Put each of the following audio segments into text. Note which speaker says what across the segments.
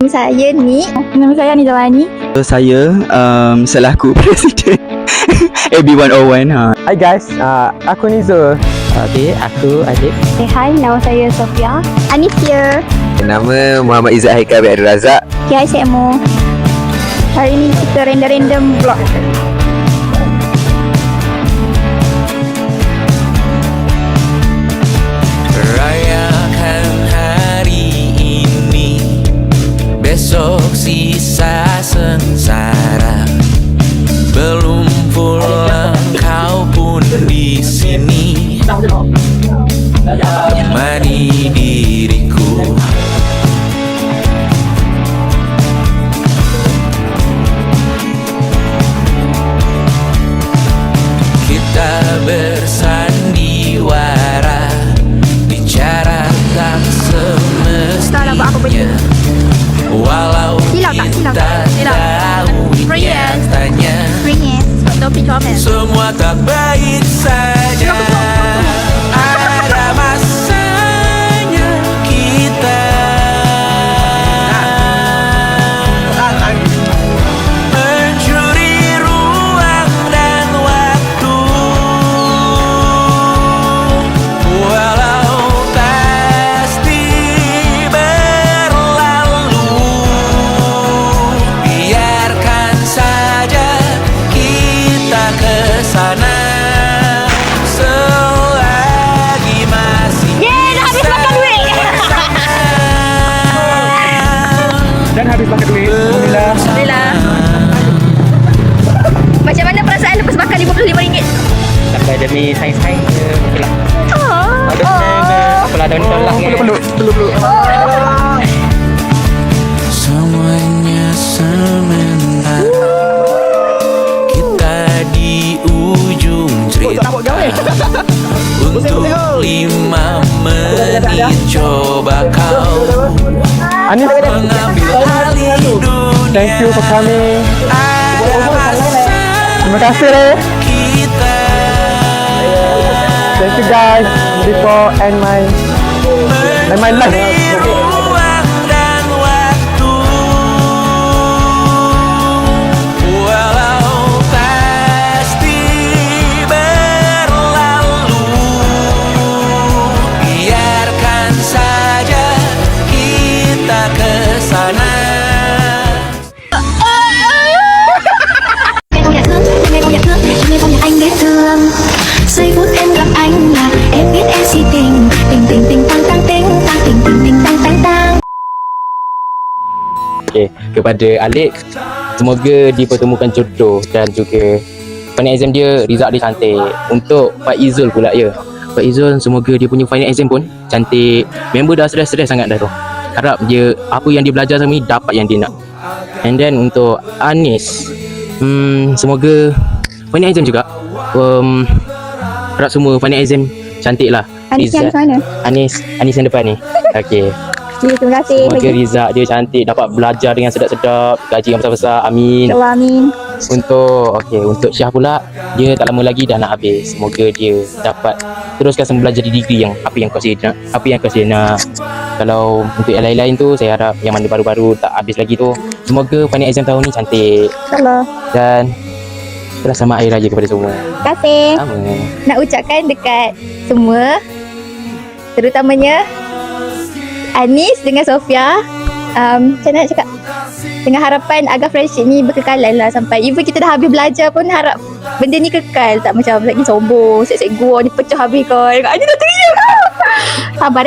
Speaker 1: Saya ni, nama saya Nizawani.
Speaker 2: Saya selaku Presiden AB101.
Speaker 3: Hai guys, aku Nizul.
Speaker 4: Okay, aku Adik.
Speaker 1: Hai, nama saya Sofia. Anis here.
Speaker 5: Nama Muhammad Izzat Haikal bin Abdul Razak.
Speaker 1: Okay, saya Mo. Hari ni kita random vlog.
Speaker 6: Rayakan hari ini, besok sisa sengsara. Belum pulang kau pun di sini, temani diriku. Kita bersandiwara, bicara tak semestinya. Walau kita tahu nyatanya semua tak baik saja. Ada masanya kita mencuri ruang dan waktu. Walau pasti berlalu, biarkan saja kita ke sana selagi masih
Speaker 3: Dan habis pakai duit.
Speaker 1: Alhamdulillah. Macam mana perasaan lepas makan RM55?
Speaker 4: Sampai demi sains-sains je. Betul lah. Apalah daun tolak ni.
Speaker 3: Peluk.
Speaker 6: semuanya sementara. Kita di ujung cerita. Untuk 5 menit coba kau
Speaker 3: Anis,
Speaker 6: mengambil alih dunia.
Speaker 3: thank you for coming.
Speaker 6: Ada masa
Speaker 3: Terima kasih Le.
Speaker 6: kita
Speaker 3: Thank you guys before end my life.
Speaker 6: ruang dan waktu. Walau pasti berlalu, biarkan saja kita ke sana.
Speaker 7: Anh biết thương giây phút em gặp anh là em biết em si tình tình tình tình tăng tăng tình tăng tình tình tình tăng tăng tăng.
Speaker 4: Okay, kepada Alik, semoga dipertemukan jodoh dan juga final exam dia, result dia cantik. Untuk Pak Izul pula ya. Pak Izul, semoga dia punya final exam pun cantik. Member dah stres sangat dah tu. Harap dia, apa yang dia belajar sama ni dapat yang dia nak. And then untuk Anis, semoga final exam juga. Harap semua final exam cantik lah.
Speaker 1: Anis yang
Speaker 4: Result-
Speaker 1: mana?
Speaker 4: Anis yang depan ni. Okay.
Speaker 1: Terima kasih.
Speaker 4: Semoga result dia cantik, dapat belajar dengan sedap-sedap, gaji yang besar-besar. Amin.
Speaker 1: Amin.
Speaker 4: Untuk Syah pula, dia tak lama lagi dah nak habis. Semoga dia dapat teruskan belajar di degree yang apa yang kau nak. Kalau untuk yang lain-lain tu, saya harap yang mana baru-baru tak habis lagi tu, semoga final exam tahun ni cantik.
Speaker 1: InsyaAllah.
Speaker 4: Dan itulah selamat hari raya kepada semua.
Speaker 1: Terima kasih.
Speaker 4: Sama.
Speaker 1: Nak ucapkan dekat semua, terutamanya Anis dengan Sofia, macam mana nak cakap, dengan harapan agar friendship ni berkekalan lah sampai even kita dah habis belajar pun harap benda ni kekal, tak macam lagi sombong, set-set gua ni pecah habis kau. Ani dah teriak. Sabar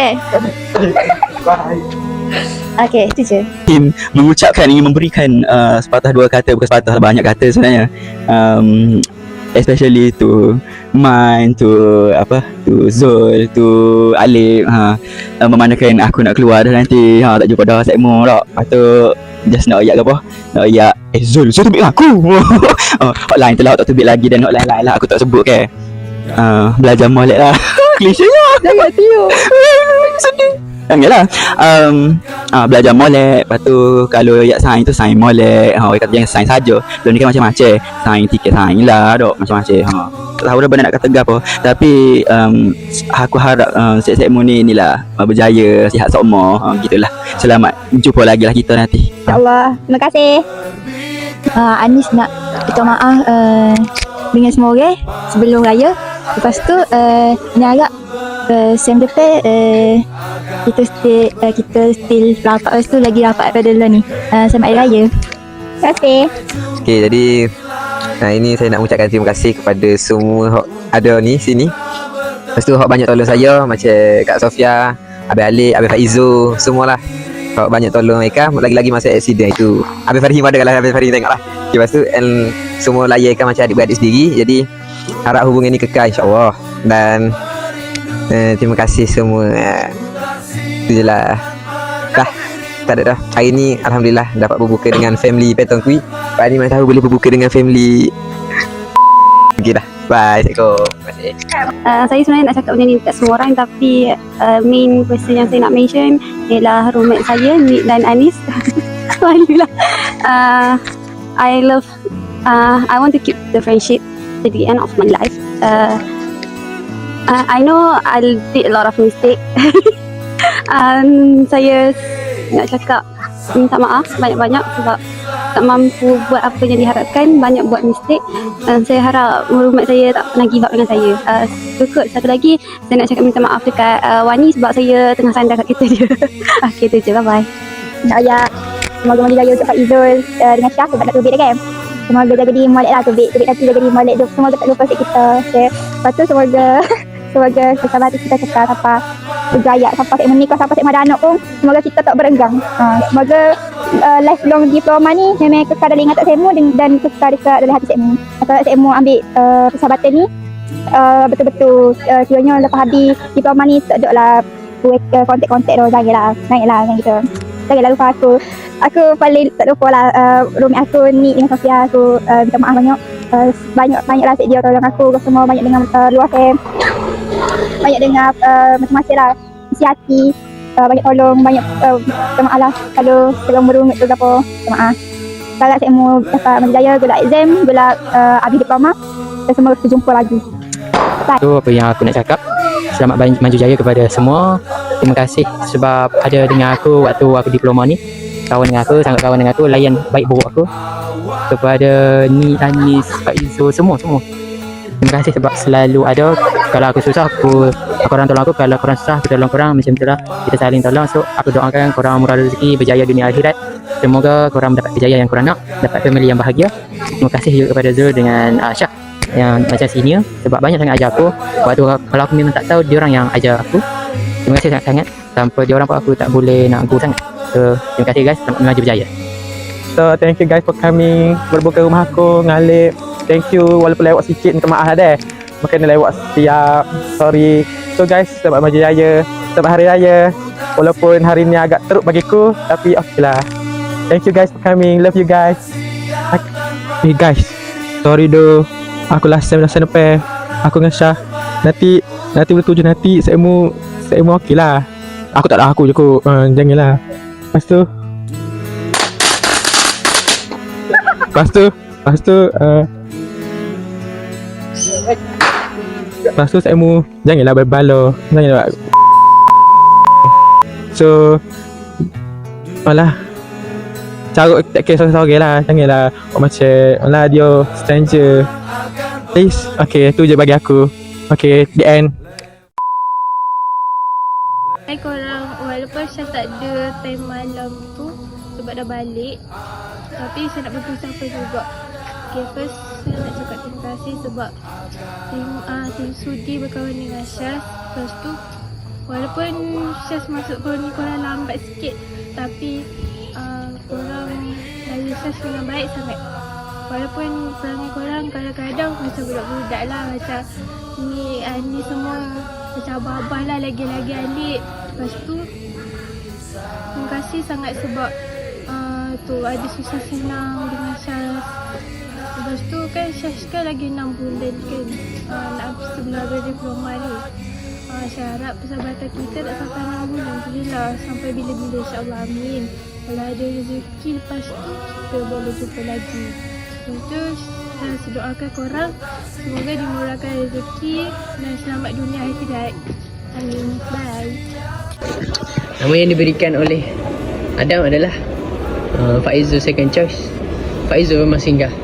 Speaker 1: Okay, itu je.
Speaker 2: Ingin memberikan sepatah dua kata, bukan sepatah, banyak kata sebenarnya. Especially to Man, to Zul, to Alif, memandangkan aku nak keluar dah nanti, tak jumpa dah segmen tak. Lepas tu just nak ayak ke apa? Nak ayak Zul tubik aku. Hotline tu lah tak tubik lagi, dan hotline lain lah aku tak sebut ke. Belajar molek lah. Klise-nya.
Speaker 1: Jangan tiup.
Speaker 2: Sedih. Yalah. Belajar molek. Lepas tu kalau ayat sains tu sains molek. Orang kata jangan sains saja. Belum ni kan macam-macam. Sains tiket sains lah dok macam-macam. tahu dah benda nak kata apa. Tapi aku harap set-setmu ni lah berjaya, sihat seumur, gitulah. Selamat jumpa lagi lah kita nanti.
Speaker 1: InsyaAllah. Terima kasih. Anis nak minta maaf dengan semua orang sebelum raya. Lepas tu ni harap sem depan kita still rapat. Lepas tu lagi rapat pada dulu ni selamat hari raya. Terima kasih.
Speaker 5: Okey, jadi ini saya nak mengucapkan terima kasih kepada semua hok ada ni sini. Lepas tu hok banyak tolong saya, macam Kak Sofia, Abang Alik, Abang Faizu, semualah. Hok banyak tolong mereka lagi-lagi masa aksiden itu. Abang Farhim ada kalau Abang Farhim tengoklah. Okay, lepas tu semua layarkan macam adik-beradik sendiri. Jadi harap hubungan ni kekal insya-Allah. Dan terima kasih semua. Itu je lah. Dah. Tak ada dah. Hari ni alhamdulillah dapat berbuka dengan family Petong Kui. Hari ni mana tahu boleh berbuka dengan family. Okey dah. Bye. Assalamualaikum. Terima kasih.
Speaker 8: Saya sebenarnya nak cakap benda ni dekat semua orang, tapi main person yang saya nak mention ialah roommate saya, Nick dan Anis. Malulah. I want to keep the friendship to the end of my life. I know I did a lot of mistake. Saya nak cakap minta maaf banyak-banyak sebab tak mampu buat apa yang diharapkan, banyak buat mistake. Saya harap roommate saya tak pernah give up dengan saya. Satu lagi saya nak cakap minta maaf dekat Wani sebab saya tengah sandar kat kereta dia. Okay, tu je, bye-bye.
Speaker 1: InsyaAllah. Semoga raya untuk Pak Izul dengan Syah sebab nak tubik dah kan. Semoga jaga diri molek lah tubik nanti jaga diri molek. Semoga tak lupa sikit kita. Okay. Lepas tu semoga kesabaran kita cekal sampai berjaya, sampai saya menikah, sampai saya ada anak pun semoga kita tak berenggang. Semoga lifelong diploma ni memang kekal dalam ingatan saya dan kekal dekat dalam hati saya. Kalau saya mau ambil persahabatan ni betul-betul kiranya lepas habis diploma ni tak ada lah kontak-kontak dah. Janganlah gitu. Janganlah lupa aku paling tak lupa lah roommate aku ni dengan Sofia. Aku minta maaf banyak lah dia tolong aku semua, banyak dengan luar saya, banyak dengan macam-macam lah, isi hati, banyak tolong, banyak minta maaf lah kalau merumit tu apa, minta maaf. Kalau saya mau dapat berjaya gula exam, gula habis diploma, dan semoga berjumpa lagi.
Speaker 4: Itu apa yang aku nak cakap. Selamat maju jaya kepada semua. Terima kasih sebab ada dengan aku waktu aku diploma ni. Kawan dengan aku, sangat kawan dengan aku, layan baik buruk aku. Kepada Ni, Anis, Pak Izo, semua. Terima kasih sebab selalu ada. Kalau aku susah, korang tolong aku. Kalau korang susah, aku tolong korang. Macam itulah, kita saling tolong. So aku doakan korang murah rezeki, berjaya dunia akhirat. Semoga korang mendapat kejayaan yang korang nak, dapat family yang bahagia. Terima kasih juga kepada Zul dengan Syah yang macam senior, sebab banyak sangat ajar aku. Waktu kalau aku memang tak tahu, diorang yang ajar aku. Terima kasih sangat-sangat. Tanpa diorang pun aku tak boleh nak go sangat. So terima kasih guys, selamat maju berjaya.
Speaker 3: So thank you guys for coming berbuka rumah aku ngalip. Thank you walaupun lewat sikit, minta maaf deh. Mungkin lewat siap. Sorry. So guys, selamat maju jaya. Selamat hari raya. Walaupun hari ni agak teruk bagiku, tapi okeylah. Thank you guys for coming. Love you guys. Hey guys, sorry doh. Aku last time depan. Aku dengan Syah. Nanti boleh tuju nanti saya mau okeylah. Aku tak ada aku je kok. Janganlah. Lepas tu saya mau janganlah berbalo. Janganlah. So alah. Carut tak kira sorang-sorang lah. Janganlah macam alah dia stranger. Please. Okay, tu je bagi aku. Okay, the end.
Speaker 9: Hai korang, walaupun saya tak ada time malam tu sebab dah balik, tapi saya nak berusaha juga. Okay, first saya nak cakap terima kasih sebab tim sudi berkawan dengan Syaz. Lepas tu walaupun Syaz masuk korang ni korang lambat sikit, tapi korang dari Syaz dengan baik sangat. Walaupun perangai korang kadang-kadang macam budak-budak lah, macam ni semua macam abah-abah lah, lagi-lagi Alik. Lepas tu terima kasih sangat sebab tu ada susah senang dengan Syaz. Lepas tu kan Syaz kan lagi 6 bulan kan nak sebelah berdiploma ni. Saya harap persahabatan kita tak sampai 6 bulan je lah, sampai bila-bila insyaAllah, amin. Kalau ada rezeki lepas tu kita boleh jumpa lagi. Lepas tu saya doakan korang semoga dimurahkan rezeki dan selamat dunia akhirat. Amin. Bye.
Speaker 10: Nama yang diberikan oleh Adam adalah Faizul second choice. Faizul memang singgah.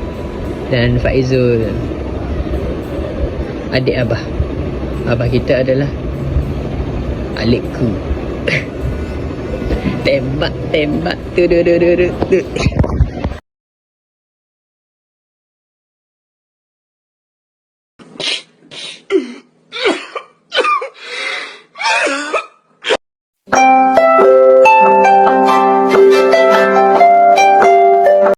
Speaker 10: Dan Faizul adik Abah. Abah kita adalah Alikku. Tembak tu.